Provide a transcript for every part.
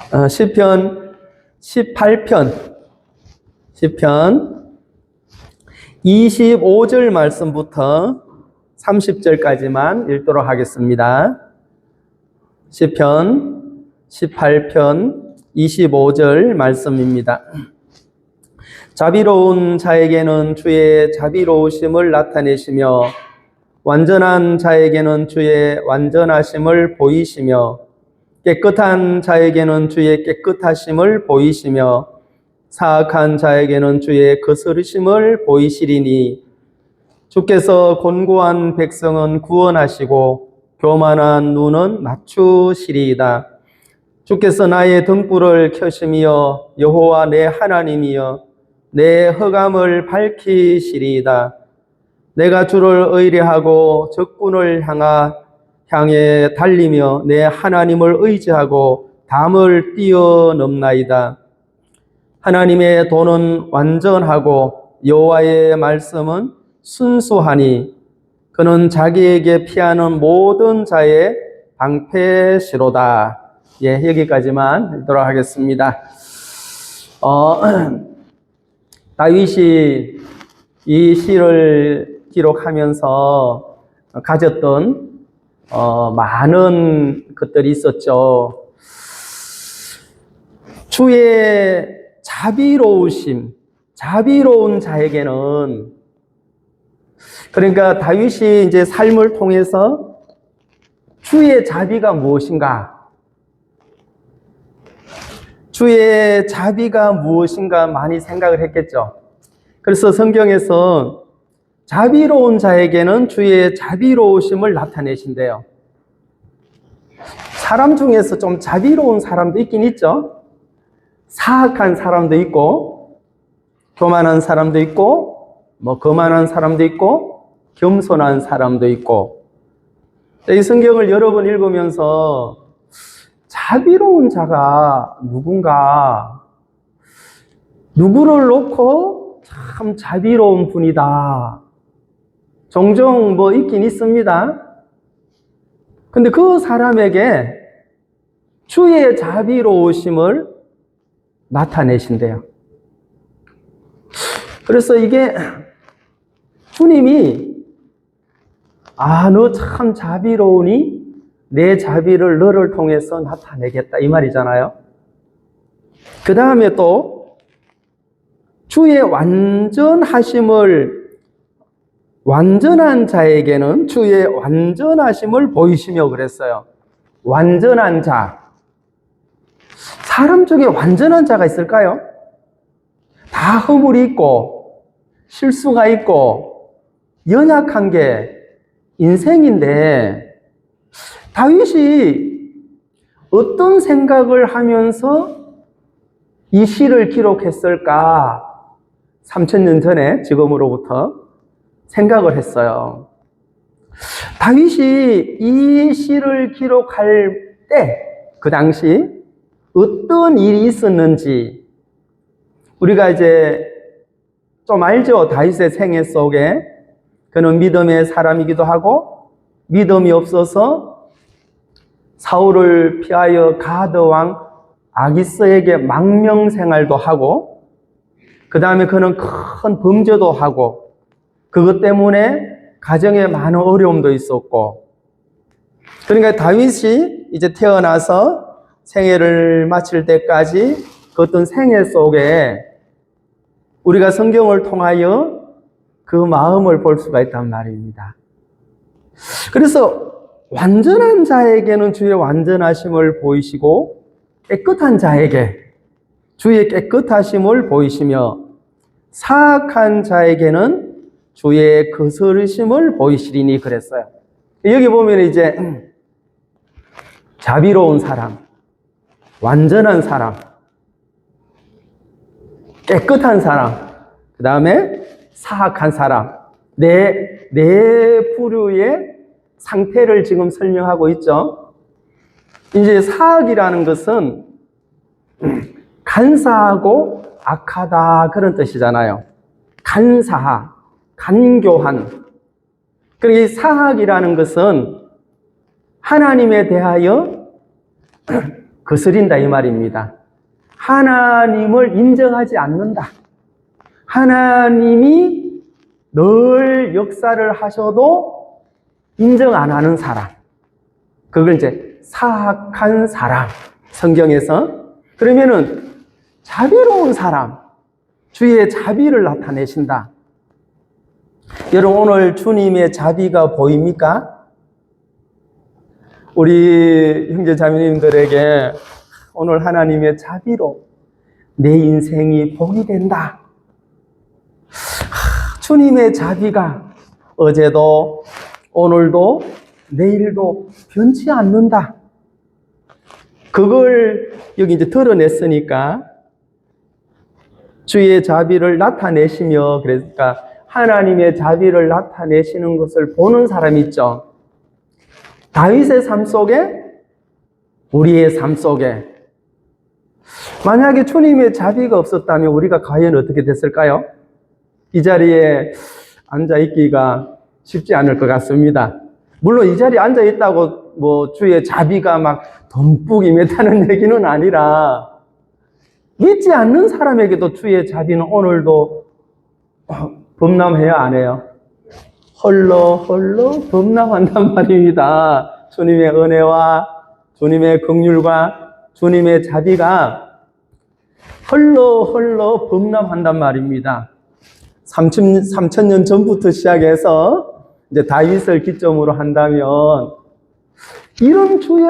시편 18편 25절 말씀부터 30절까지만 읽도록 하겠습니다. 시편 18편 25절 말씀입니다. 자비로운 자에게는 주의 자비로우심을 나타내시며 완전한 자에게는 주의 완전하심을 보이시며 깨끗한 자에게는 주의 깨끗하심을 보이시며 사악한 자에게는 주의 거스르심을 보이시리니 주께서 곤고한 백성은 구원하시고 교만한 눈은 맞추시리이다. 주께서 나의 등불을 켜시며 여호와 내 하나님이여 내 흑암을 밝히시리이다. 내가 주를 의뢰하고 적군을 향해 달리며 내 하나님을 의지하고 담을 뛰어넘나이다. 하나님의 도는 완전하고 여호와의 말씀은 순수하니 그는 자기에게 피하는 모든 자의 방패시로다. 여기까지만 읽도록 하겠습니다. 다윗이 이 시를 기록하면서 가졌던 많은 것들이 있었죠. 주의 자비로우심, 자비로운 자에게는, 그러니까 다윗이 이제 삶을 통해서 주의 자비가 무엇인가, 주의 자비가 무엇인가 많이 생각을 했겠죠. 그래서 성경에서 자비로운 자에게는 주의 자비로우심을 나타내신대요. 사람 중에서 좀 자비로운 사람도 있긴 있죠. 사악한 사람도 있고, 교만한 사람도 있고, 거만한 사람도 있고, 겸손한 사람도 있고. 이 성경을 여러 번 읽으면서 자비로운 자가 누군가, 누구를 놓고 참 자비로운 분이다, 종종 있긴 있습니다. 근데 그 사람에게 주의 자비로우심을 나타내신대요. 그래서 이게 주님이 너 참 자비로우니 내 자비를 너를 통해서 나타내겠다, 이 말이잖아요. 그 다음에 또 주의 완전하심을, 완전한 자에게는 주의 완전하심을 보이시며 그랬어요. 완전한 자. 사람 중에 완전한 자가 있을까요? 다 허물이 있고 실수가 있고 연약한 게 인생인데, 다윗이 어떤 생각을 하면서 이 시를 기록했을까? 3000년 전에 지금으로부터 생각을 했어요. 다윗이 이 시를 기록할 때, 그 당시 어떤 일이 있었는지 우리가 이제 좀 알죠. 다윗의 생애 속에 그는 믿음의 사람이기도 하고, 믿음이 없어서 사울을 피하여 가드 왕 아기스에게 망명생활도 하고, 그 다음에 그는 큰 범죄도 하고, 그것 때문에 가정에 많은 어려움도 있었고, 그러니까 다윗이 이제 태어나서 생애를 마칠 때까지 그 어떤 생애 속에 우리가 성경을 통하여 그 마음을 볼 수가 있단 말입니다. 그래서 완전한 자에게는 주의 완전하심을 보이시고, 깨끗한 자에게 주의 깨끗하심을 보이시며, 사악한 자에게는 주의 거스르심을 보이시리니 그랬어요. 여기 보면 이제 자비로운 사람, 완전한 사람, 깨끗한 사람, 그 다음에 사악한 사람, 네 부류의 상태를 지금 설명하고 있죠. 이제 사악이라는 것은 간사하고 악하다, 그런 뜻이잖아요. 간사하, 간교한. 그러니까 이 사악이라는 것은 하나님에 대하여 거스린다 이 말입니다. 하나님을 인정하지 않는다. 하나님이 늘 역사를 하셔도 인정 안 하는 사람. 그걸 이제 사악한 사람. 성경에서. 그러면은 자비로운 사람. 주의 자비를 나타내신다. 여러분 오늘 주님의 자비가 보입니까? 우리 형제 자매님들에게 오늘 하나님의 자비로 내 인생이 복이 된다. 주님의 자비가 어제도 오늘도 내일도 변치 않는다. 그걸 여기 이제 드러냈으니까 주의 자비를 나타내시며 그러니까 하나님의 자비를 나타내시는 것을 보는 사람이 있죠. 다윗의 삶 속에 우리의 삶 속에 만약에 주님의 자비가 없었다면 우리가 과연 어떻게 됐을까요? 이 자리에 앉아있기가 쉽지 않을 것 같습니다. 물론 이 자리에 앉아있다고 뭐 주의 자비가 막 듬뿍 임했다는 얘기는 아니라 믿지 않는 사람에게도 주의 자비는 오늘도 범람해야 안 해요? 홀로 범람한단 말입니다. 주님의 은혜와 주님의 긍휼과 주님의 자비가 홀로 범람한단 말입니다. 3000년 전부터 시작해서 이제 다윗을 기점으로 한다면 이런 주의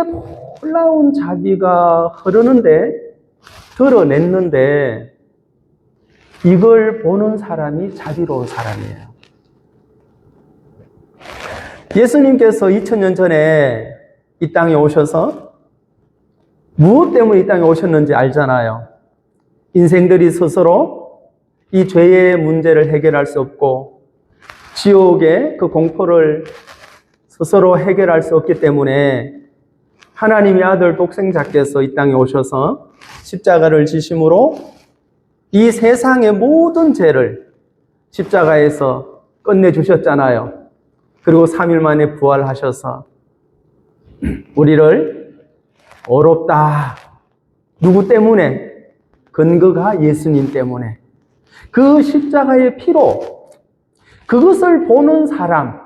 놀라운 자비가 흐르는데 드러냈는데 이걸 보는 사람이 자비로운 사람이에요. 예수님께서 2000년 전에 이 땅에 오셔서 무엇 때문에 이 땅에 오셨는지 알잖아요. 인생들이 스스로 이 죄의 문제를 해결할 수 없고 지옥의 그 공포를 스스로 해결할 수 없기 때문에 하나님의 아들 독생자께서 이 땅에 오셔서 십자가를 지심으로 이 세상의 모든 죄를 십자가에서 끝내주셨잖아요. 그리고 3일 만에 부활하셔서 우리를 어렵다. 누구 때문에? 근거가 예수님 때문에. 그 십자가의 피로 그것을 보는 사람,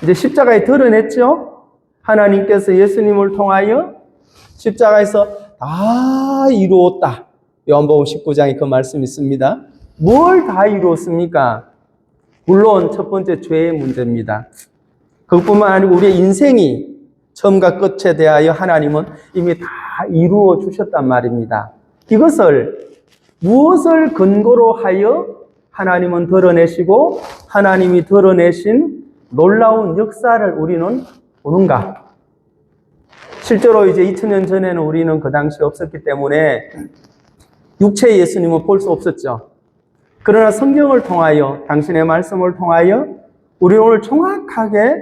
이제 십자가에 드러냈죠? 하나님께서 예수님을 통하여 십자가에서 다 이루었다. 요한복음 19장에 그 말씀이 있습니다. 뭘 다 이루었습니까? 물론 첫 번째 죄의 문제입니다. 그것뿐만 아니고 우리의 인생이 처음과 끝에 대하여 하나님은 이미 다 이루어 주셨단 말입니다. 이것을 무엇을 근거로 하여 하나님은 드러내시고 하나님이 드러내신 놀라운 역사를 우리는 보는가? 실제로 이제 2000년 전에는 우리는 그 당시 없었기 때문에 육체의 예수님은 볼 수 없었죠. 그러나 성경을 통하여 당신의 말씀을 통하여 우리 오늘 정확하게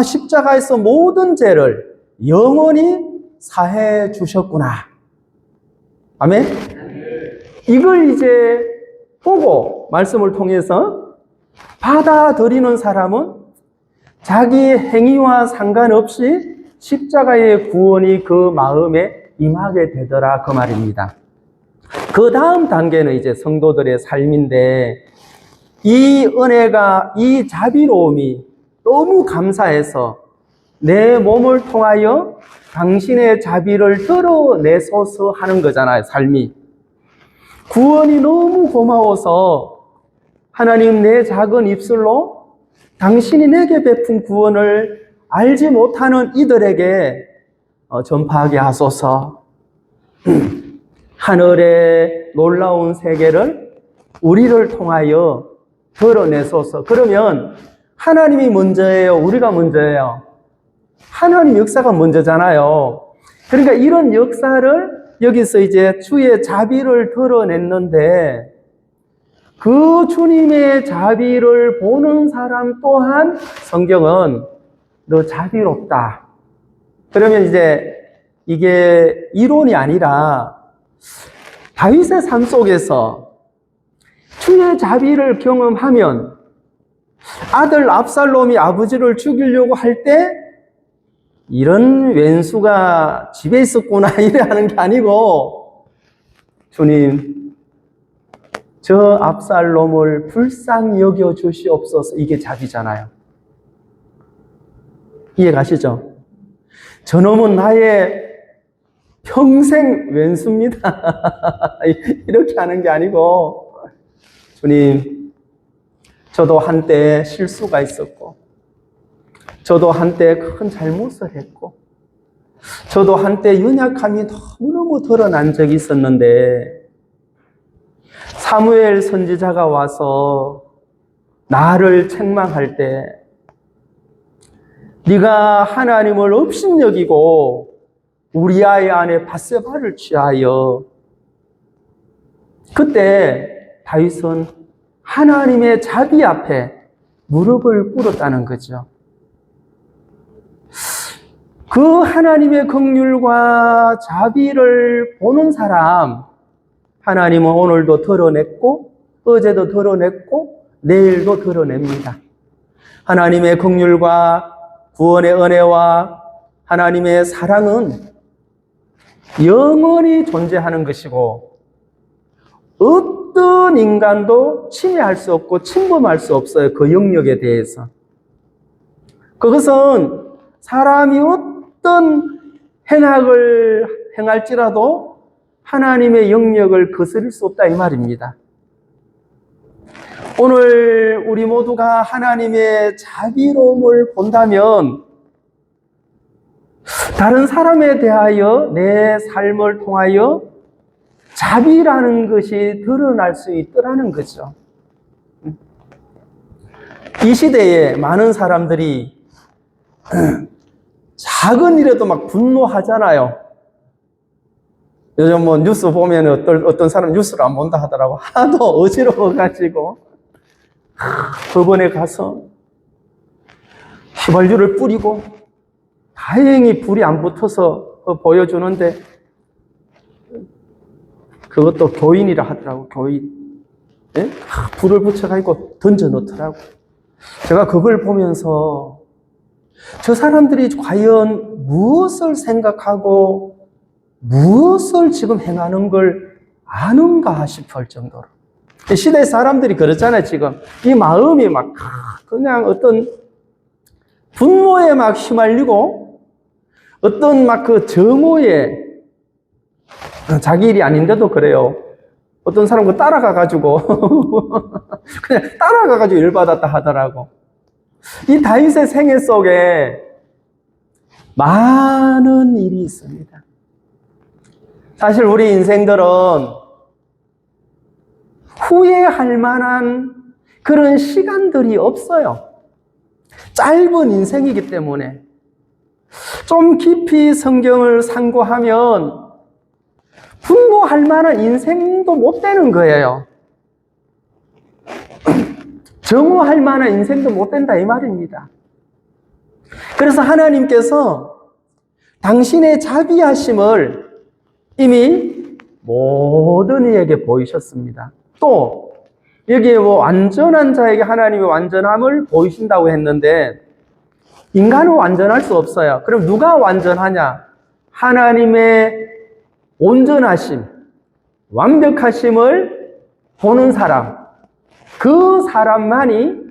십자가에서 모든 죄를 영원히 사해 주셨구나. 아멘? 이걸 이제 보고 말씀을 통해서 받아들이는 사람은 자기 행위와 상관없이 십자가의 구원이 그 마음에 임하게 되더라 그 말입니다. 그 다음 단계는 이제 성도들의 삶인데 이 은혜가 이 자비로움이 너무 감사해서 내 몸을 통하여 당신의 자비를 드러내소서 하는 거잖아요. 삶이. 구원이 너무 고마워서 하나님 내 작은 입술로 당신이 내게 베푼 구원을 알지 못하는 이들에게 전파하게 하소서. 하늘의 놀라운 세계를 우리를 통하여 드러내소서. 그러면 하나님이 먼저예요? 우리가 먼저예요? 하나님 역사가 먼저잖아요. 그러니까 이런 역사를 여기서 이제 주의 자비를 드러냈는데 그 주님의 자비를 보는 사람 또한 성경은 너 자비롭다. 그러면 이제 이게 이론이 아니라 다윗의 삶 속에서 주의 자비를 경험하면 아들 압살롬이 아버지를 죽이려고 할 때 이런 왼수가 집에 있었구나 이래 하는 게 아니고, 주님, 저 압살롬을 불쌍히 여겨 주시옵소서, 이게 자비잖아요. 이해 가시죠? 저놈은 나의 평생 왼수입니다. 이렇게 하는 게 아니고, 주님, 저도 한때 실수가 있었고, 저도 한때 큰 잘못을 했고, 저도 한때 연약함이 너무너무 드러난 적이 있었는데, 사무엘 선지자가 와서 나를 책망할 때, 네가 하나님을 업신여기고 우리아의 아내 밧세바를 취하여, 그때 다윗은 하나님의 자비 앞에 무릎을 꿇었다는 거죠. 그 하나님의 긍휼과 자비를 보는 사람, 하나님은 오늘도 드러냈고 어제도 드러냈고 내일도 드러냅니다. 하나님의 긍휼과 구원의 은혜와 하나님의 사랑은 영원히 존재하는 것이고, 어떤 인간도 침해할 수 없고 침범할 수 없어요. 그 영역에 대해서. 그것은 사람이 어떤 행악을 행할지라도 하나님의 영역을 거스릴 수 없다, 이 말입니다. 오늘 우리 모두가 하나님의 자비로움을 본다면 다른 사람에 대하여 내 삶을 통하여 자비라는 것이 드러날 수 있더라는 거죠. 이 시대에 많은 사람들이 작은 일에도 막 분노하잖아요. 요즘 뭐 뉴스 보면 어떤 사람 뉴스를 안 본다 하더라고. 하도 어지러워가지고 법원에 가서 휘발유를 뿌리고, 다행히 불이 안 붙어서 보여주는데, 그것도 교인이라 하더라고, 교인. 예? 불을 붙여가지고 던져 놓더라고. 제가 그걸 보면서 저 사람들이 과연 무엇을 생각하고 무엇을 지금 행하는 걸 아는가 싶을 정도로. 시대 사람들이 그렇잖아요, 지금. 이 마음이 막 그냥 어떤 분노에 막 휘말리고, 어떤 막 그 정오에, 자기 일이 아닌데도 그래요. 어떤 사람 그 따라가가지고 그냥 따라가가지고 열받았다 하더라고. 이 다윗의 생애 속에 많은 일이 있습니다. 사실 우리 인생들은 후회할 만한 그런 시간들이 없어요. 짧은 인생이기 때문에. 좀 깊이 성경을 상고하면 분노할 만한 인생도 못 되는 거예요. 정오할 만한 인생도 못 된다, 이 말입니다. 그래서 하나님께서 당신의 자비하심을 이미 모든 이에게 보이셨습니다. 또 여기에 뭐 완전한 자에게 하나님의 완전함을 보이신다고 했는데, 인간은 완전할 수 없어요. 그럼 누가 완전하냐? 하나님의 온전하심, 완벽하심을 보는 사람, 그 사람만이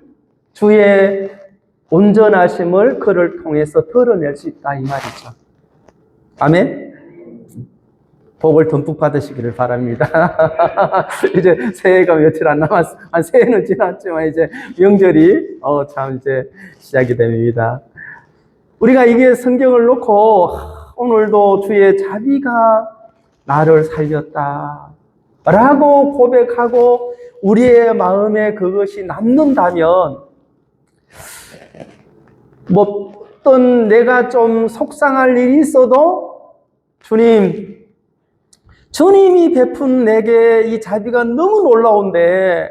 주의 온전하심을 그를 통해서 드러낼 수 있다, 이 말이죠. 아멘? 복을 듬뿍 받으시기를 바랍니다. 이제 새해가 며칠 안 남았어. 새해는 지났지만 이제 명절이 참 이제 시작이 됩니다. 우리가 이게 성경을 놓고 오늘도 주의 자비가 나를 살렸다 라고 고백하고 우리의 마음에 그것이 남는다면, 뭐 어떤 내가 좀 속상할 일이 있어도 주님이 베푼 내게 이 자비가 너무 놀라운데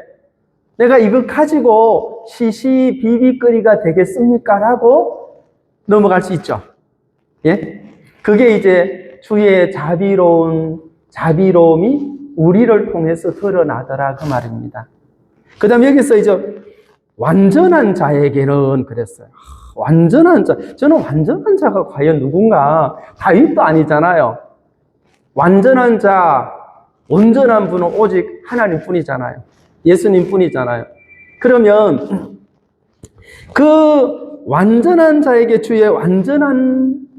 내가 이거 가지고 시시비비거리가 되겠습니까? 라고 넘어갈 수 있죠. 예? 그게 이제 주의 자비로움이 우리를 통해서 드러나더라, 그 말입니다. 그 다음에 여기서 이제 완전한 자에게는 그랬어요. 완전한 자. 저는 완전한 자가 과연 누군가? 다윗도 아니잖아요. 완전한 자, 온전한 분은 오직 하나님 뿐이잖아요. 예수님 뿐이잖아요. 그러면 그 완전한 자에게 주의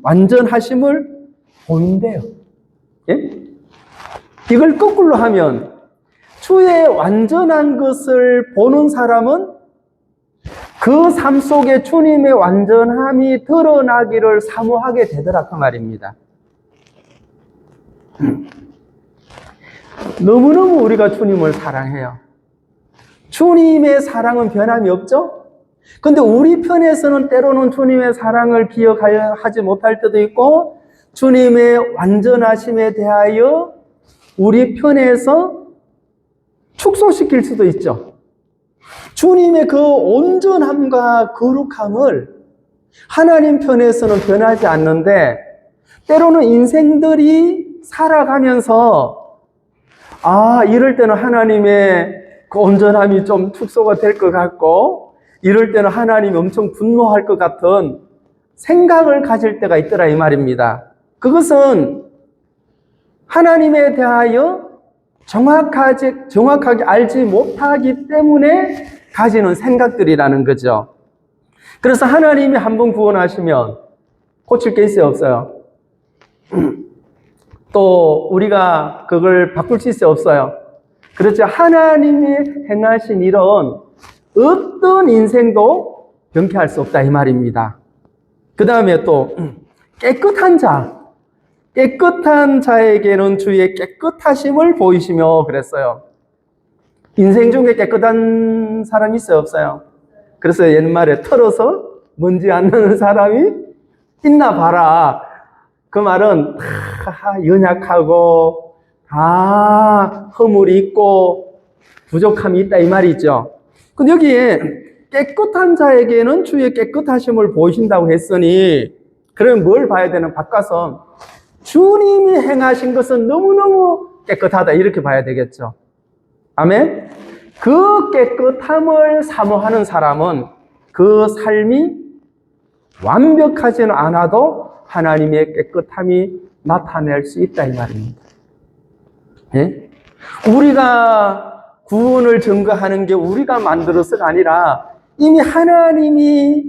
완전하심을 본대요. 예? 이걸 거꾸로 하면 주의 완전한 것을 보는 사람은 그 삶 속에 주님의 완전함이 드러나기를 사모하게 되더라 그 말입니다. 너무너무 우리가 주님을 사랑해요. 주님의 사랑은 변함이 없죠? 근데 우리 편에서는 때로는 주님의 사랑을 기억하지 못할 때도 있고 주님의 완전하심에 대하여 우리 편에서 축소시킬 수도 있죠. 주님의 그 온전함과 거룩함을 하나님 편에서는 변하지 않는데 때로는 인생들이 살아가면서 이럴 때는 하나님의 그 온전함이 좀 축소가 될 것 같고 이럴 때는 하나님이 엄청 분노할 것 같은 생각을 가질 때가 있더라 이 말입니다. 그것은 하나님에 대하여 정확하게 알지 못하기 때문에 가지는 생각들이라는 거죠. 그래서 하나님이 한번 구원하시면 고칠 게 있어요, 없어요? 또 우리가 그걸 바꿀 수 있어요, 없어요? 그렇죠. 하나님이 행하신 일은 어떤 인생도 변케할 수 없다 이 말입니다. 그 다음에 또 깨끗한 자에게는 주의 깨끗하심을 보이시며 그랬어요. 인생 중에 깨끗한 사람이 있어요, 없어요? 그래서 옛말에 털어서 먼지 안 나는 사람이 있나 봐라. 그 말은 다 연약하고 다 허물이 있고 부족함이 있다 이 말이죠. 근데 여기에 깨끗한 자에게는 주의 깨끗하심을 보이신다고 했으니 그러면 뭘 봐야 되는? 바꿔서 주님이 행하신 것은 너무너무 깨끗하다 이렇게 봐야 되겠죠. 아멘? 그 깨끗함을 사모하는 사람은 그 삶이 완벽하지는 않아도 하나님의 깨끗함이 나타낼 수 있다 이 말입니다. 예? 우리가 구원을 증거하는 게 우리가 만들어서가 아니라 이미 하나님이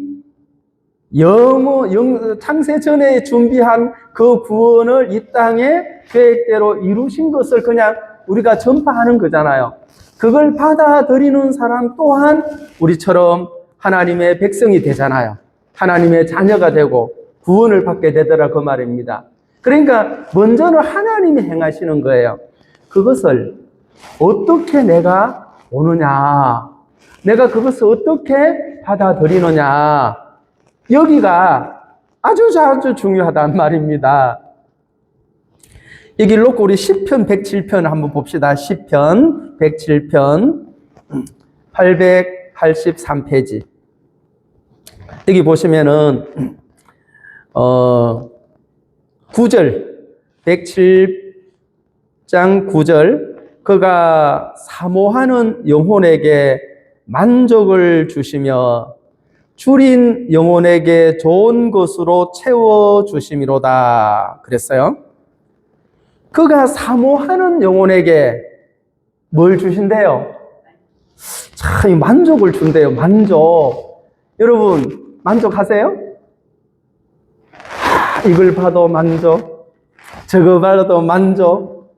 창세 전에 준비한 그 구원을 이 땅에 계획대로 이루신 것을 그냥 우리가 전파하는 거잖아요. 그걸 받아들이는 사람 또한 우리처럼 하나님의 백성이 되잖아요. 하나님의 자녀가 되고 구원을 받게 되더라 그 말입니다. 그러니까 먼저는 하나님이 행하시는 거예요. 그것을 어떻게 내가 보느냐, 내가 그것을 어떻게 받아들이느냐, 여기가 아주 중요하단 말입니다. 여기를 놓고 우리 시편 107편 한번 봅시다. 시편 107편 883페이지. 여기 보시면은 9절 107장 9절 그가 사모하는 영혼에게 만족을 주시며 줄인 영혼에게 좋은 것으로 채워주심이로다 그랬어요. 그가 사모하는 영혼에게 뭘 주신대요? 참 만족을 준대요. 만족. 여러분 만족하세요? 이걸 봐도 만족, 저거 봐도 만족.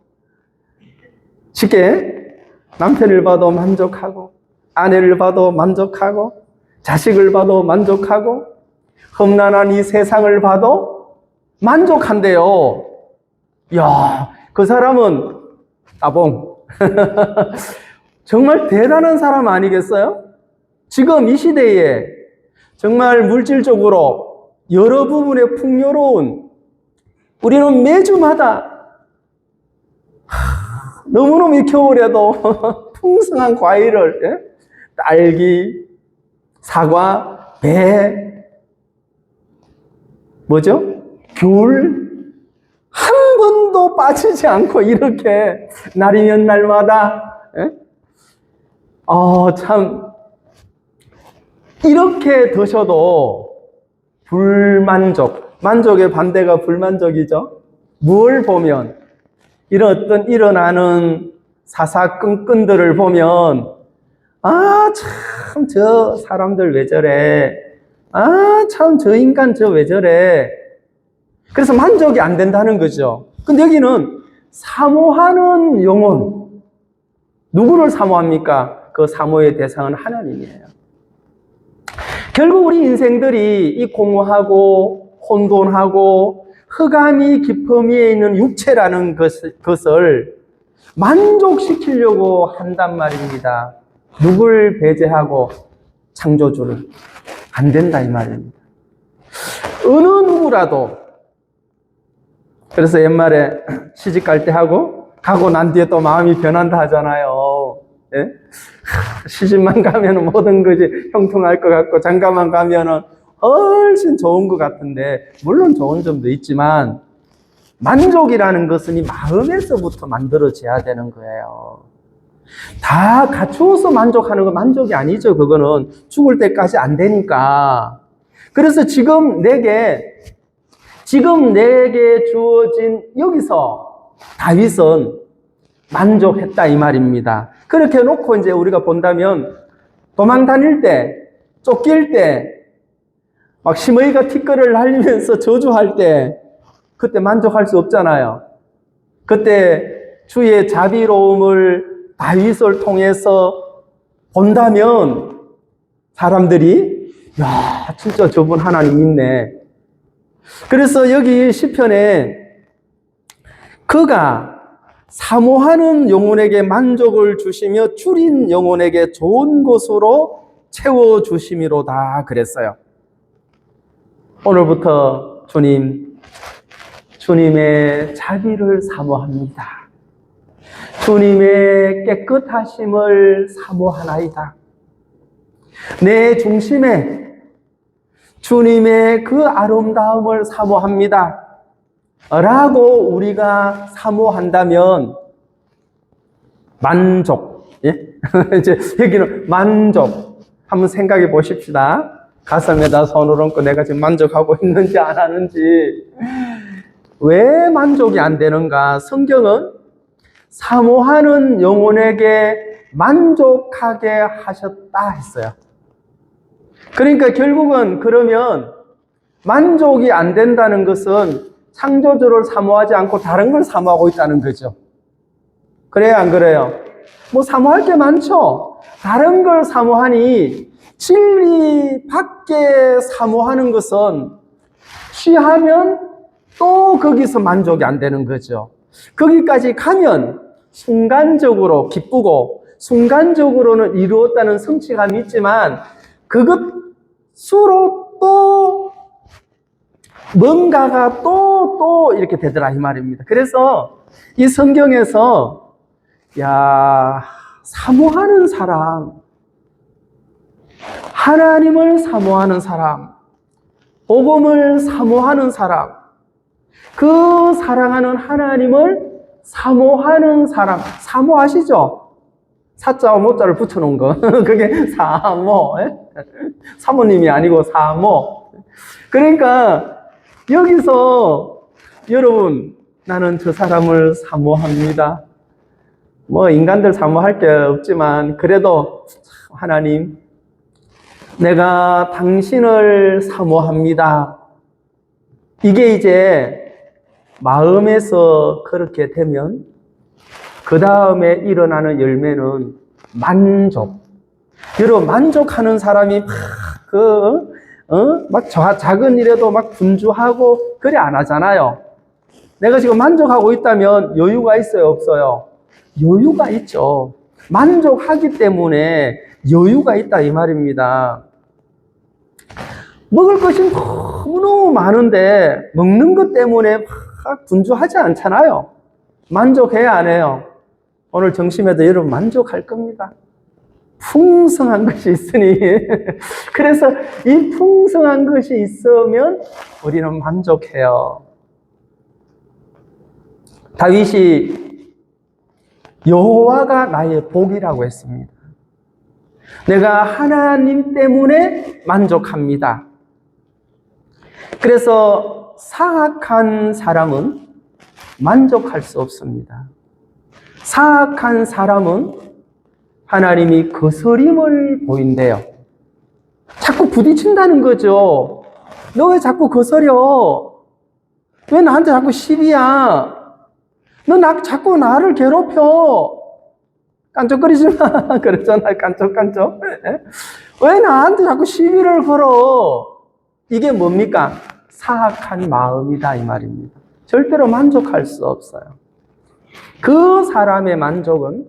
쉽게 남편을 봐도 만족하고 아내를 봐도 만족하고 자식을 봐도 만족하고 험난한 이 세상을 봐도 만족한대요. 이야, 그 사람은 따봉. 정말 대단한 사람 아니겠어요? 지금 이 시대에 정말 물질적으로 여러 부분에 풍요로운 우리는 매주마다 너무너무 이 겨울에도 풍성한 과일을 딸기, 사과, 배, 뭐죠? 귤 한 번도 빠지지 않고 이렇게 날이면 날마다 참 이렇게 드셔도 불만족. 만족의 반대가 불만족이죠. 뭘 보면, 이런 어떤 일어나는 사사건건들을 보면, 아, 참, 저 사람들 왜 저래? 아, 참, 저 인간 저 왜 저래? 그래서 만족이 안 된다는 거죠. 근데 여기는 사모하는 영혼. 누구를 사모합니까? 그 사모의 대상은 하나님이에요. 결국 우리 인생들이 이 공허하고 혼돈하고 흑암이 깊음 위에 있는 육체라는 것을 만족시키려고 한단 말입니다. 누굴 배제하고 창조주를. 안 된다 이 말입니다. 어느 누구라도. 그래서 옛말에 시집 갈 때 가고 난 뒤에 또 마음이 변한다 하잖아요. 예? 시집만 가면 모든 것이 형통할 것 같고 장가만 가면은 훨씬 좋은 것 같은데, 물론 좋은 점도 있지만 만족이라는 것은 이 마음에서부터 만들어져야 되는 거예요. 다 갖추어서 만족하는 건 만족이 아니죠. 그거는 죽을 때까지 안 되니까. 그래서 지금 내게 주어진 여기서 다윗은 만족했다 이 말입니다. 그렇게 놓고 이제 우리가 본다면 도망 다닐 때, 쫓길 때, 막 심의가 티끌을 날리면서 저주할 때 그때 만족할 수 없잖아요. 그때 주의 자비로움을 다윗을 통해서 본다면 사람들이 야, 진짜 저분 하나님 있네. 그래서 여기 시편에 그가 사모하는 영혼에게 만족을 주시며 줄인 영혼에게 좋은 것으로 채워주심이로다 그랬어요. 오늘부터 주님의 자비를 사모합니다. 주님의 깨끗하심을 사모하나이다. 내 중심에 주님의 그 아름다움을 사모합니다. 라고 우리가 사모한다면 만족. 예? 이제 여기는 만족. 한번 생각해 보십시다. 가슴에다 손을 얹고 내가 지금 만족하고 있는지 안 하는지. 왜 만족이 안 되는가? 성경은 사모하는 영혼에게 만족하게 하셨다 했어요. 그러니까 결국은 그러면 만족이 안 된다는 것은 창조주를 사모하지 않고 다른 걸 사모하고 있다는 거죠. 그래요, 안 그래요? 뭐 사모할 게 많죠. 다른 걸 사모하니 진리 밖에 사모하는 것은 취하면 또 거기서 만족이 안 되는 거죠. 거기까지 가면 순간적으로 기쁘고 순간적으로는 이루었다는 성취감이 있지만 그것으로 또 뭔가가 또 이렇게 되더라 이 말입니다. 그래서 이 성경에서 사모하는 사람, 하나님을 사모하는 사람, 복음을 사모하는 사람, 그 사랑하는 하나님을 사모하는 사람, 사모하시죠? 사자와 모자를 붙여놓은 거 그게 사모, 사모님이 아니고 사모. 그러니까 여기서 여러분, 나는 저 사람을 사모합니다. 뭐 인간들 사모할 게 없지만 그래도 하나님, 내가 당신을 사모합니다. 이게 이제 마음에서 그렇게 되면 그 다음에 일어나는 열매는 만족. 여러분, 만족하는 사람이 막 작은 일에도 막 분주하고 그래 안 하잖아요. 내가 지금 만족하고 있다면 여유가 있어요, 없어요? 여유가 있죠. 만족하기 때문에 여유가 있다 이 말입니다. 먹을 것이 너무너무 많은데 먹는 것 때문에 막 분주하지 않잖아요. 만족해야 안 해요? 오늘 점심에도 여러분 만족할 겁니다. 풍성한 것이 있으니 그래서 이 풍성한 것이 있으면 우리는 만족해요. 다윗이 여호와가 나의 복이라고 했습니다. 내가 하나님 때문에 만족합니다. 그래서 사악한 사람은 만족할 수 없습니다. 사악한 사람은 하나님이 거스림을 보인대요. 자꾸 부딪힌다는 거죠. 너 왜 자꾸 거스려? 왜 나한테 자꾸 시비야? 너 자꾸 나를 괴롭혀. 깐족거리지 마. 그랬잖아요. 깐족깐족. 왜 나한테 자꾸 시비를 걸어? 이게 뭡니까? 사악한 마음이다 이 말입니다. 절대로 만족할 수 없어요. 그 사람의 만족은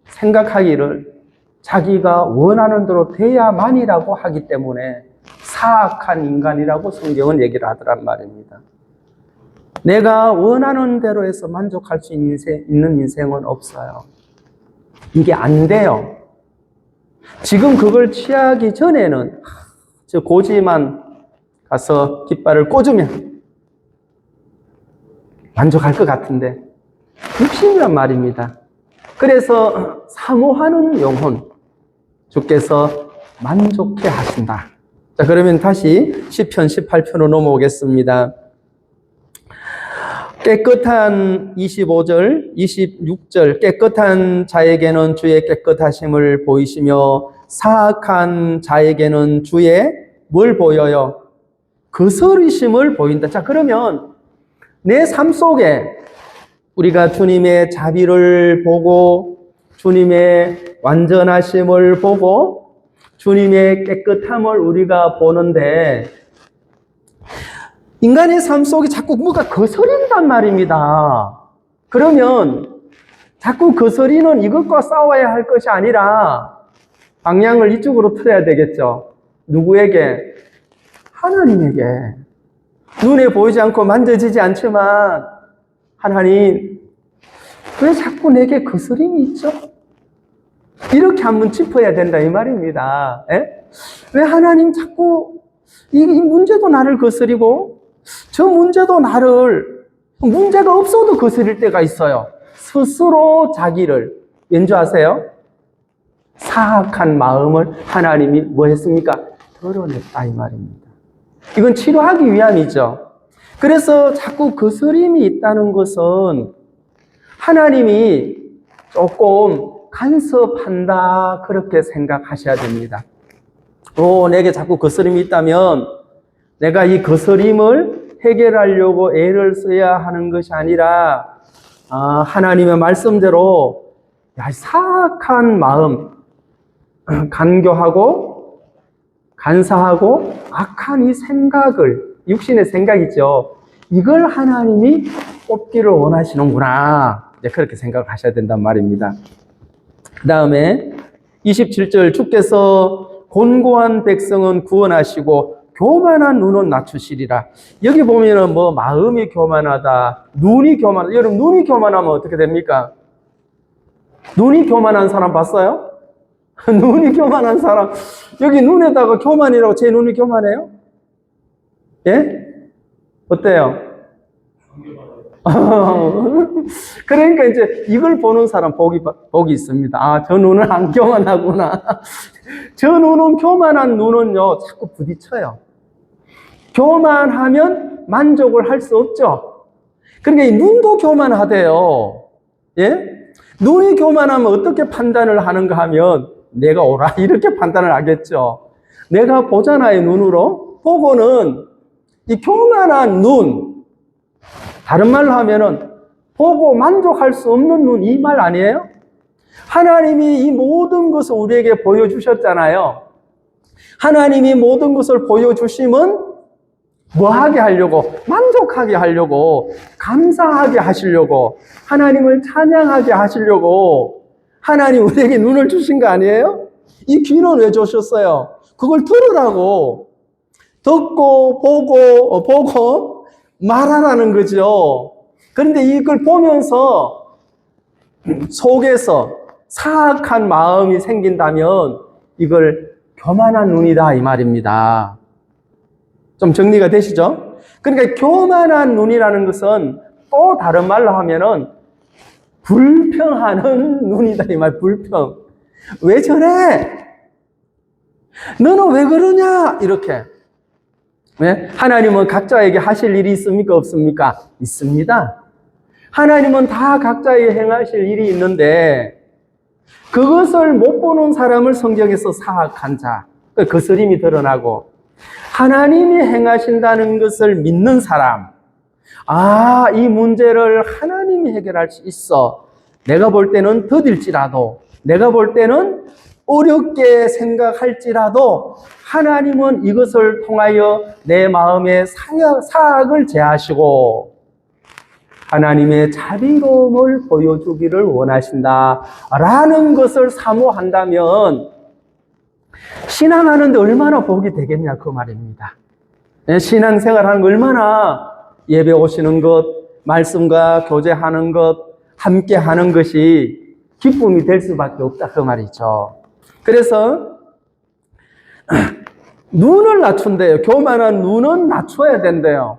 생각하기를 자기가 원하는 대로 돼야만이라고 하기 때문에 사악한 인간이라고 성경은 얘기를 하더란 말입니다. 내가 원하는 대로 해서 만족할 수 있는 인생은 없어요. 이게 안 돼요. 지금 그걸 취하기 전에는 저 고지만 가서 깃발을 꽂으면 만족할 것 같은데 육신이란 말입니다. 그래서 사모하는 영혼 주께서 만족해 하신다. 자, 그러면 다시 시편 18편으로 넘어오겠습니다. 깨끗한 25절, 26절 깨끗한 자에게는 주의 깨끗하심을 보이시며 사악한 자에게는 주의 뭘 보여요? 거스리심을 보인다. 자, 그러면 내 삶 속에 우리가 주님의 자비를 보고 주님의 완전하심을 보고 주님의 깨끗함을 우리가 보는데 인간의 삶 속에 자꾸 뭐가 거스린단 말입니다. 그러면 자꾸 거스리는 이것과 싸워야 할 것이 아니라 방향을 이쪽으로 틀어야 되겠죠. 누구에게? 하나님에게. 눈에 보이지 않고 만져지지 않지만 하나님, 왜 자꾸 내게 거스림이 있죠? 이렇게 한번 짚어야 된다 이 말입니다. 에? 왜 하나님 자꾸 이 문제도 나를 거스리고 저 문제도 나를 문제가 없어도 거스릴 때가 있어요. 스스로 자기를 왠지 아세요? 사악한 마음을 하나님이 뭐 했습니까? 드러냈다 이 말입니다. 이건 치료하기 위함이죠. 그래서 자꾸 거스림이 있다는 것은 하나님이 조금 간섭한다 그렇게 생각하셔야 됩니다. 내게 자꾸 거스림이 있다면 내가 이 거스림을 해결하려고 애를 써야 하는 것이 아니라 하나님의 말씀대로 사악한 마음, 간교하고 간사하고 악한 이 생각을, 육신의 생각이죠. 이걸 하나님이 뽑기를 원하시는구나. 이제 그렇게 생각하셔야 된단 말입니다. 그 다음에 27절 주께서 곤고한 백성은 구원하시고 교만한 눈은 낮추시리라. 여기 보면은 마음이 교만하다, 눈이 교만하다. 여러분 눈이 교만하면 어떻게 됩니까? 눈이 교만한 사람 봤어요? 눈이 교만한 사람, 여기 눈에다가 교만이라고 제 눈이 교만해요? 예? 어때요? 그러니까 이제 이걸 보는 사람 복이 있습니다. 저 눈은 안 교만하구나. 저 눈은 교만한 눈은요, 자꾸 부딪혀요. 교만하면 만족을 할 수 없죠. 그러니까 이 눈도 교만하대요. 예? 눈이 교만하면 어떻게 판단을 하는가 하면 내가 옳아 이렇게 판단을 하겠죠. 내가 보잖아요. 눈으로 보고는 이 교만한 눈, 다른 말로 하면은 보고 만족할 수 없는 눈, 이 말 아니에요? 하나님이 이 모든 것을 우리에게 보여주셨잖아요. 하나님이 모든 것을 보여주심은 뭐 하게 하려고? 만족하게 하려고, 감사하게 하시려고, 하나님을 찬양하게 하시려고 하나님 우리에게 눈을 주신 거 아니에요? 이 귀는 왜 주셨어요? 그걸 들으라고. 듣고 보고 말하라는 거죠. 그런데 이걸 보면서 속에서 사악한 마음이 생긴다면 이걸 교만한 눈이다 이 말입니다. 좀 정리가 되시죠? 그러니까 교만한 눈이라는 것은 또 다른 말로 하면은 불평하는 눈이다 이 말. 불평. 왜 저래? 너는 왜 그러냐? 이렇게. 네? 하나님은 각자에게 하실 일이 있습니까? 없습니까? 있습니다. 하나님은 다 각자에게 행하실 일이 있는데 그것을 못 보는 사람을 성경에서 사악한 자, 그 거스림이 드러나고 하나님이 행하신다는 것을 믿는 사람, 이 문제를 하나님이 해결할 수 있어. 내가 볼 때는 더딜지라도, 내가 볼 때는 어렵게 생각할지라도 하나님은 이것을 통하여 내 마음의 사악을 제하시고 하나님의 자비로움을 보여주기를 원하신다라는 것을 사모한다면 신앙하는데 얼마나 복이 되겠냐 그 말입니다. 신앙생활하는 거 얼마나 예배 오시는 것, 말씀과 교제하는 것, 함께 하는 것이 기쁨이 될 수밖에 없다 그 말이죠. 그래서 눈을 낮춘대요. 교만한 눈은 낮춰야 된대요.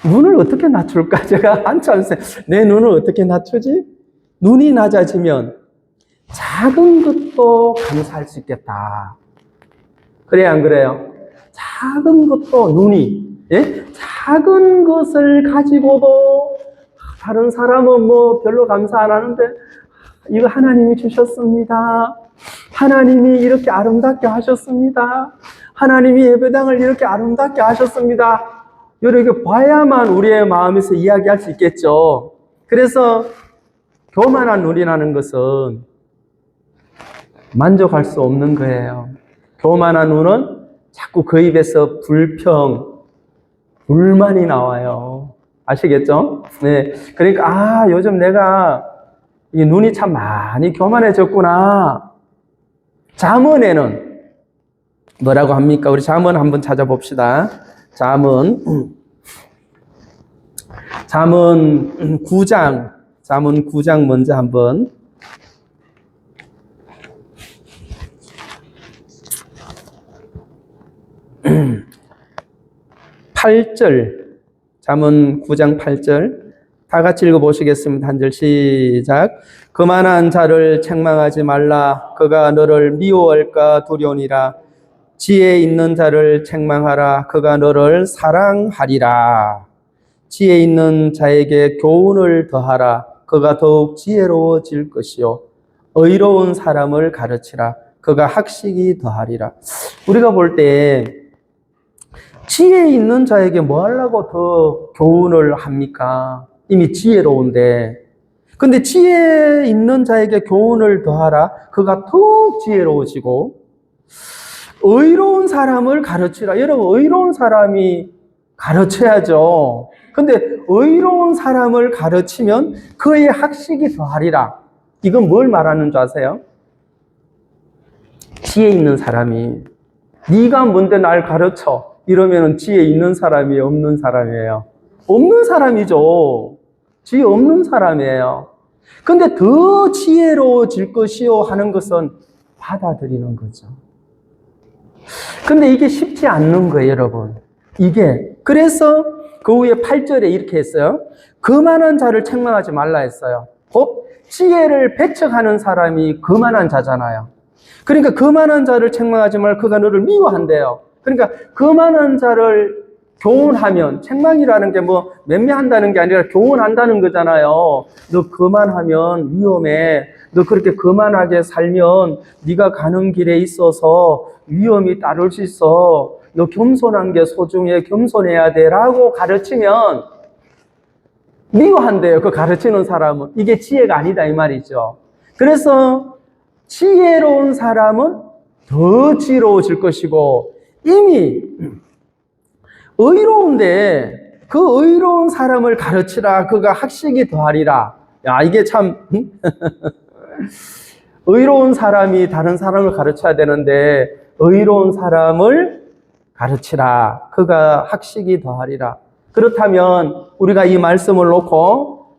눈을 어떻게 낮출까? 제가 한참 내 눈을 어떻게 낮추지? 눈이 낮아지면 작은 것도 감사할 수 있겠다. 그래야 안 그래요? 작은 것도 눈이, 작은 것을 가지고도 다른 사람은 뭐 별로 감사 안 하는데 이거 하나님이 주셨습니다. 하나님이 이렇게 아름답게 하셨습니다. 하나님이 예배당을 이렇게 아름답게 하셨습니다. 이렇게 봐야만 우리의 마음에서 이야기할 수 있겠죠. 그래서 교만한 눈이라는 것은 만족할 수 없는 거예요. 교만한 눈은 자꾸 그 입에서 불평, 불만이 나와요. 아시겠죠? 네. 그러니까, 요즘 내가 이 눈이 참 많이 교만해졌구나. 잠언에는 뭐라고 합니까? 우리 잠언 한번 찾아봅시다. 잠언 9장 먼저 한번 8절, 잠언 9장 8절 다 같이 읽어보시겠습니다. 한 절 시작. 거만한 자를 책망하지 말라. 그가 너를 미워할까 두려우니라. 지혜 있는 자를 책망하라. 그가 너를 사랑하리라. 지혜 있는 자에게 교훈을 더하라. 그가 더욱 지혜로워질 것이요. 의로운 사람을 가르치라. 그가 학식이 더하리라. 우리가 볼 때 지혜 있는 자에게 뭐 하려고 더 교훈을 합니까? 이미 지혜로운데. 근데 지혜 있는 자에게 교훈을 더하라. 그가 더욱 지혜로워지고 의로운 사람을 가르치라. 여러분, 의로운 사람이 가르쳐야죠. 근데 의로운 사람을 가르치면 그의 학식이 더하리라. 이건 뭘 말하는 줄 아세요? 지혜 있는 사람이 네가 뭔데 날 가르쳐 이러면 지혜 있는 사람이 없는 사람이에요. 없는 사람이죠. 지혜 없는 사람이에요. 근데 더 지혜로워질 것이요 하는 것은 받아들이는 거죠. 근데 이게 쉽지 않는 거예요, 여러분. 그래서 그 후에 8절에 이렇게 했어요. 거만한 자를 책망하지 말라 했어요. 곧 지혜를 배척하는 사람이 거만한 자잖아요. 그러니까 거만한 자를 책망하지 말고 그가 너를 미워한대요. 그러니까 거만한 자를 교훈하면, 책망이라는 게 뭐 맹매한다는 게 아니라 교훈한다는 거잖아요. 너 거만하면 위험해. 너 그렇게 거만하게 살면 네가 가는 길에 있어서 위험이 따를 수 있어. 너 겸손한 게 소중해. 겸손해야 돼. 라고 가르치면 미워한대요. 그 가르치는 사람은. 이게 지혜가 아니다 이 말이죠. 그래서 지혜로운 사람은 더 지혜로워질 것이고 이미 의로운데 그 의로운 사람을 가르치라. 그가 학식이 더하리라. 야, 이게 참 의로운 사람이 다른 사람을 가르쳐야 되는데 의로운 사람을 가르치라. 그가 학식이 더하리라. 그렇다면 우리가 이 말씀을 놓고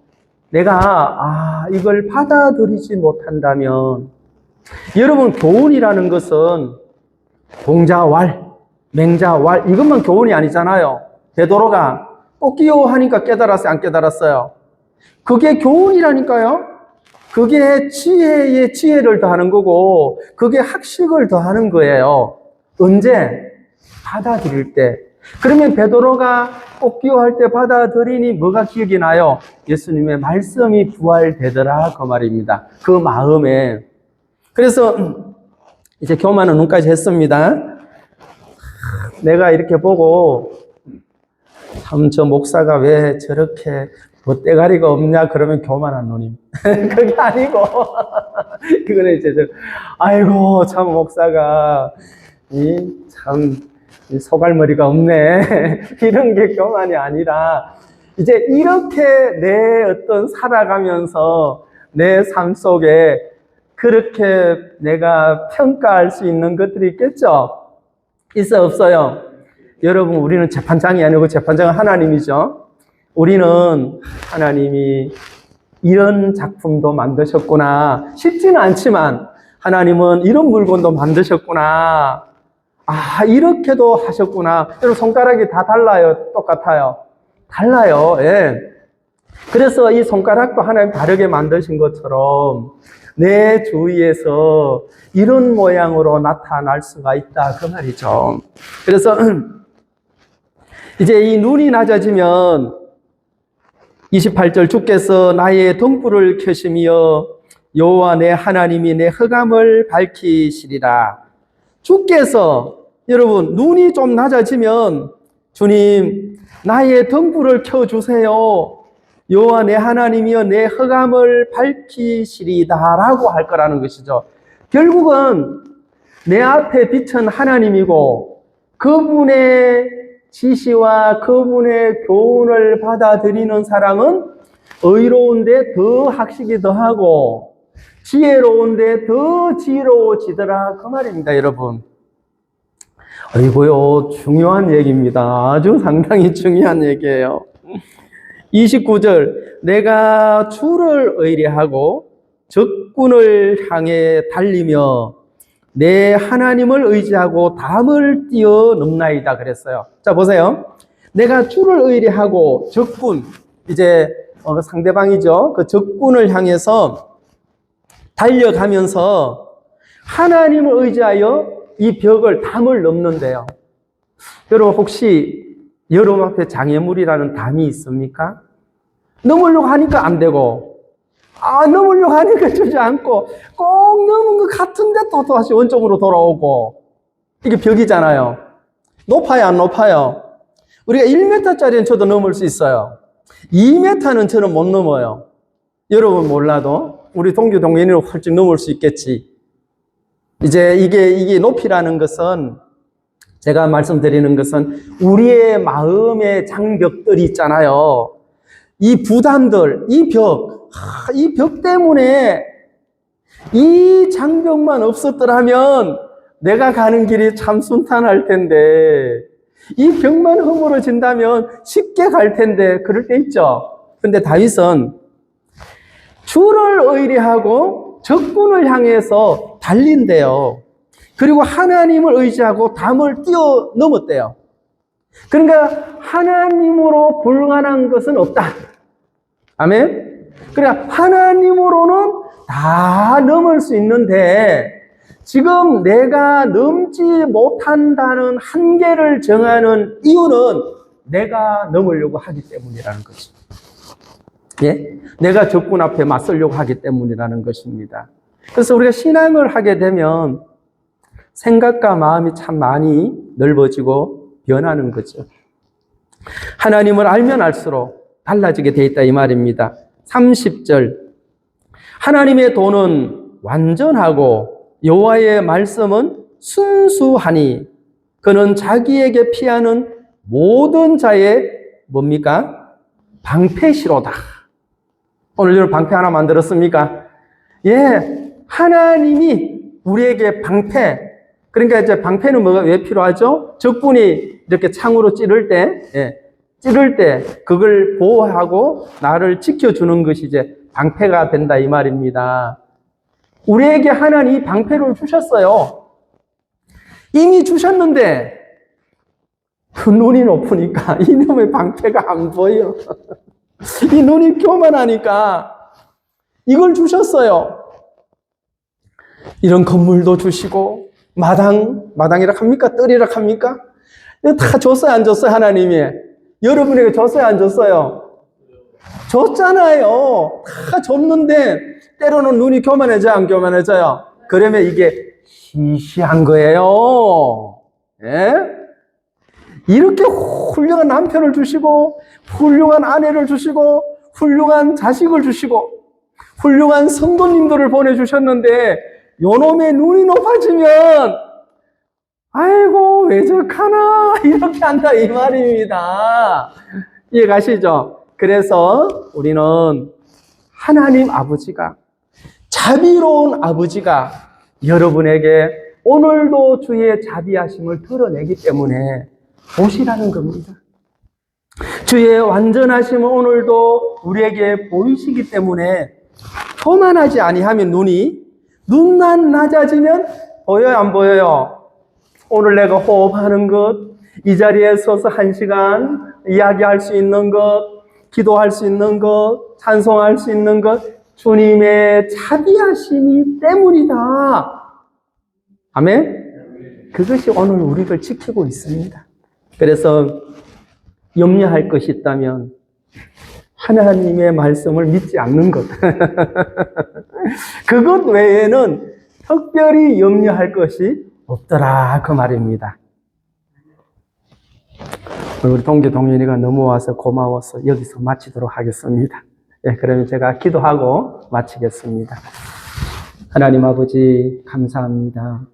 내가 이걸 받아들이지 못한다면 여러분 교훈이라는 것은 동자왈, 맹자왈 이것만 교훈이 아니잖아요. 베드로가 뽑기요 하니까 깨달았어요? 안 깨달았어요? 그게 교훈이라니까요. 그게 지혜에 지혜를 더하는 거고 그게 학식을 더하는 거예요. 언제? 받아들일 때. 그러면 베드로가 꽃기호할 때 받아들이니 뭐가 기억이 나요? 예수님의 말씀이 부활되더라 그 말입니다. 그 마음에. 그래서 이제 교만은 눈까지 했습니다. 내가 이렇게 보고 참 저 목사가 왜 저렇게 뭐 때가리가 없냐 그러면 교만한 놈임. 그게 아니고 그거는 이제 아이고 참 목사가 참 소갈머리가 없네. 이런 게 교만이 아니라 이제 이렇게 내 어떤 살아가면서 내 삶 속에 그렇게 내가 평가할 수 있는 것들이 있겠죠? 있어 없어요? 여러분 우리는 재판장이 아니고 재판장은 하나님이죠. 우리는 하나님이 이런 작품도 만드셨구나. 쉽지는 않지만 하나님은 이런 물건도 만드셨구나. 아, 이렇게도 하셨구나. 여러분, 손가락이 다 달라요? 똑같아요? 달라요. 예. 그래서 이 손가락도 하나님 다르게 만드신 것처럼 내 주위에서 이런 모양으로 나타날 수가 있다. 그 말이죠. 그래서 이제 이 눈이 낮아지면 28절 주께서 나의 등불을 켜시며 여호와 내 하나님이 내 흑암을 밝히시리라. 주께서 여러분 눈이 좀 낮아지면 주님 나의 등불을 켜주세요. 여호와 내 하나님이여 내 흑암을 밝히시리다라고 할 거라는 것이죠. 결국은 내 앞에 빛은 하나님이고 그분의 지시와 그분의 교훈을 받아들이는 사람은 의로운데 더 학식이 더하고 지혜로운데 더 지혜로워지더라 그 말입니다. 여러분 아이고요 중요한 얘기입니다. 아주 상당히 중요한 얘기예요. 29절 내가 주를 의뢰하고 적군을 향해 달리며 내 하나님을 의지하고 담을 뛰어넘나이다 그랬어요. 자 보세요. 내가 주를 의뢰하고 적군 이제 상대방이죠. 그 적군을 향해서 달려가면서 하나님을 의지하여 이 벽을 담을 넘는데요. 여러분 혹시 여러분 앞에 장애물이라는 담이 있습니까? 넘으려고 하니까 안 되고 넘으려고 하니까 주지 않고 꼭 넘은 것 같은데 또 다시 원점으로 돌아오고 이게 벽이잖아요. 높아요 안 높아요? 우리가 1m짜리는 저도 넘을 수 있어요. 2m는 저는 못 넘어요. 여러분 몰라도 우리 동교 동면으로 훌쩍 넘을 수 있겠지. 이제 이게 높이라는 것은 제가 말씀드리는 것은 우리의 마음의 장벽들이 있잖아요. 이 부담들, 이 벽 때문에 이 장벽만 없었더라면 내가 가는 길이 참 순탄할 텐데 이 벽만 허물어진다면 쉽게 갈 텐데 그럴 때 있죠. 근데 다윗은 주를 의뢰하고 적군을 향해서 달린대요. 그리고 하나님을 의지하고 담을 뛰어넘었대요. 그러니까 하나님으로 불가능한 것은 없다. 아멘? 그러니까 하나님으로는 다 넘을 수 있는데 지금 내가 넘지 못한다는 한계를 정하는 이유는 내가 넘으려고 하기 때문이라는 거죠. 예? 내가 적군 앞에 맞서려고 하기 때문이라는 것입니다. 그래서 우리가 신앙을 하게 되면 생각과 마음이 참 많이 넓어지고 변하는 거죠. 하나님을 알면 알수록 달라지게 돼 있다 이 말입니다. 30절 하나님의 도는 완전하고 여호와의 말씀은 순수하니 그는 자기에게 피하는 모든 자의 뭡니까? 방패시로다. 오늘 여러분 방패 하나 만들었습니까? 예, 하나님이 우리에게 방패. 그러니까 이제 방패는 뭐가 왜 필요하죠? 적군이 이렇게 창으로 찌를 때 그걸 보호하고 나를 지켜주는 것이 이제 방패가 된다 이 말입니다. 우리에게 하나님이 방패를 주셨어요. 이미 주셨는데 그 눈이 높으니까 이놈의 방패가 안 보여. 이 눈이 교만하니까 이걸 주셨어요. 이런 건물도 주시고 마당이라 합니까? 뜰이라 합니까? 이거 다 줬어요, 안 줬어요, 하나님이? 여러분에게 줬어요, 안 줬어요? 줬잖아요. 다 줬는데, 때로는 눈이 교만해져요, 안 교만해져요? 그러면 이게 시시한 거예요. 예? 이렇게 훌륭한 남편을 주시고, 훌륭한 아내를 주시고, 훌륭한 자식을 주시고, 훌륭한 성도님들을 보내주셨는데, 요놈의 눈이 높아지면, 아이고, 왜 저카나? 이렇게 한다, 이 말입니다. 이해 가시죠? 그래서 우리는 하나님 아버지가, 자비로운 아버지가 여러분에게 오늘도 주의 자비하심을 드러내기 때문에 보시라는 겁니다. 주의 완전하심은 오늘도 우리에게 보이시기 때문에 교만하지 아니하면 눈만 낮아지면 보여요, 안 보여요? 오늘 내가 호흡하는 것, 이 자리에 서서 1시간 이야기할 수 있는 것, 기도할 수 있는 것, 찬송할 수 있는 것, 주님의 자비하심이 때문이다. 아멘? 그것이 오늘 우리를 지키고 있습니다. 그래서 염려할 것이 있다면 하나님의 말씀을 믿지 않는 것. 그것 외에는 특별히 염려할 것이 없더라, 그 말입니다. 우리 동기 동윤이가 넘어와서 고마워서 여기서 마치도록 하겠습니다. 예, 그러면 제가 기도하고 마치겠습니다. 하나님 아버지 감사합니다.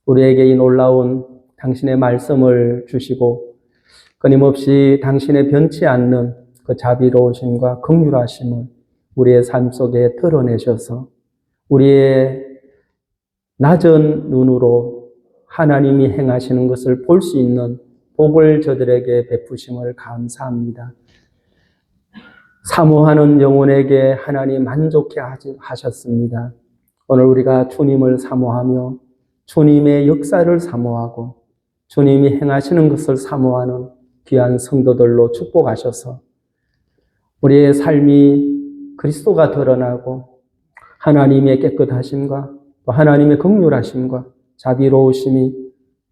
우리에게 이 놀라운 당신의 말씀을 주시고 끊임없이 당신의 변치 않는 그 자비로우심과 긍휼하심을 우리의 삶 속에 드러내셔서 우리의 낮은 눈으로 하나님이 행하시는 것을 볼 수 있는 복을 저들에게 베푸심을 감사합니다. 사모하는 영혼에게 하나님 만족해 하셨습니다. 오늘 우리가 주님을 사모하며 주님의 역사를 사모하고 주님이 행하시는 것을 사모하는 귀한 성도들로 축복하셔서 우리의 삶이 그리스도가 드러나고 하나님의 깨끗하심과 또 하나님의 긍휼하심과 자비로우심이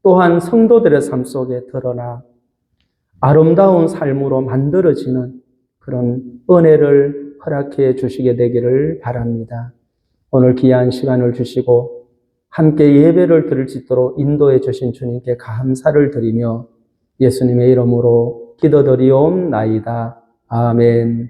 또한 성도들의 삶 속에 드러나 아름다운 삶으로 만들어지는 그런 은혜를 허락해 주시게 되기를 바랍니다. 오늘 귀한 시간을 주시고 함께 예배를 드릴 수 있도록 인도해 주신 주님께 감사를 드리며 예수님의 이름으로 기도드리옵나이다. 아멘.